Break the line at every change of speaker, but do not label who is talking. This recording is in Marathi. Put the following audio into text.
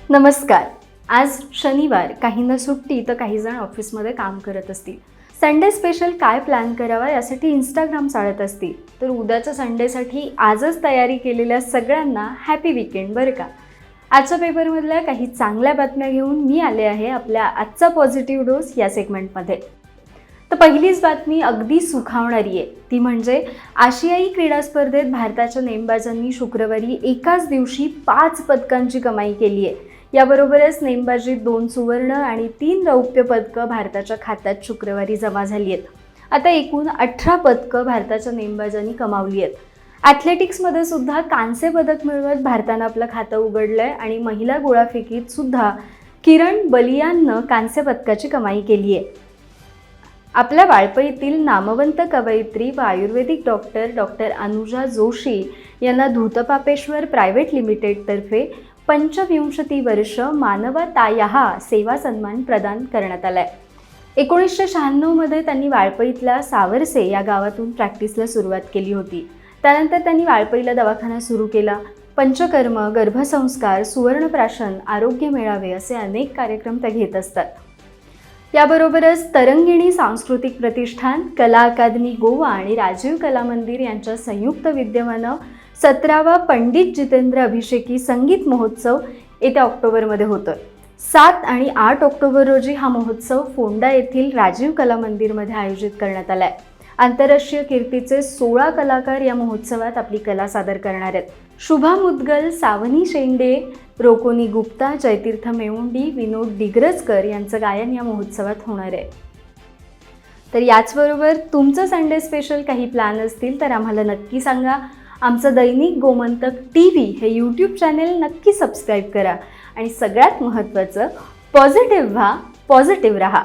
नमस्कार. आज शनिवार, काहींना सुट्टी तर काही जण ऑफिसमध्ये काम करत असतील. संडे स्पेशल काय प्लॅन करावा यासाठी इंस्टाग्राम चालत असतील. तर उद्याच्या संडेसाठी आजच तयारी केलेल्या सगळ्यांना हॅपी वीकेंड बरं का. आजच्या पेपरमधल्या काही चांगल्या बातम्या घेऊन मी आले आहे आपल्या आजचा पॉझिटिव्ह डोस या सेगमेंटमध्ये. तर पहिलीच बातमी अगदी सुखावणारी आहे. ती म्हणजे आशियाई क्रीडा स्पर्धेत भारताच्या नेमबाजांनी शुक्रवारी एकाच दिवशी 5 पदकांची कमाई केली आहे. याबरोबरच नेमबाजीत 2 सुवर्ण आणि 3 रौप्य पदकं भारताच्या खात्यात शुक्रवारी जमा झाली आहेत. आता एकूण 18 पदकं भारताच्या नेमबाजांनी कमावली आहेत. ॲथलेटिक्समध्ये सुद्धा कांस्य पदक मिळवत भारतानं आपलं खातं उघडलंय आणि महिला गोळाफेकीत सुद्धा किरण बलियाननं कांस्य पदकाची कमाई केली आहे. आपल्या वाळपईतील नामवंत कवयित्री व आयुर्वेदिक डॉक्टर अनुजा जोशी यांना धूतपापेश्वर प्रायव्हेट लिमिटेडतर्फे 25 वर्ष मानवतायाः सेवा सन्मान प्रदान करण्यात आलाय. 1996 त्यांनी वाळपईतल्या सावरसे या गावातून प्रॅक्टिसला सुरुवात केली होती. त्यानंतर त्यांनी वाळपईला दवाखाना सुरू केला. पंचकर्म, गर्भसंस्कार, सुवर्णप्राशन, आरोग्य मेळावे असे अनेक कार्यक्रम त्या घेत असतात. याबरोबरच तरंगिणी सांस्कृतिक प्रतिष्ठान, कला अकादमी गोवा आणि राजीव कला मंदिर यांच्या संयुक्त विद्यमानं 17वा पंडित जितेंद्र अभिषेकी संगीत महोत्सव येत्या ऑक्टोबरमध्ये होतोय. 7 आणि 8 ऑक्टोबर रोजी हा महोत्सव फोंडा येथील राजीव कला मंदिरमध्ये आयोजित करण्यात आलाय. आंतरराष्ट्रीय कीर्तीचे 16 कलाकार या महोत्सवात आपली कला सादर करणार आहेत. शुभा मुद्गल, सावनी शेंडे, रोकोनी गुप्ता, जयतीर्थ मेवुंडी, विनोद डिग्रजकर यांचं गायन या महोत्सवात होणार आहे. तर याचबरोबर तुमचं संडे स्पेशल काही प्लॅन असतील तर आम्हाला नक्की सांगा. आमचं दैनिक गोमंतक TV हे यूट्यूब चॅनेल नक्की सबस्क्राईब करा आणि सगळ्यात महत्त्वाचं पॉझिटिव्ह व्हा, पॉझिटिव्ह राहा.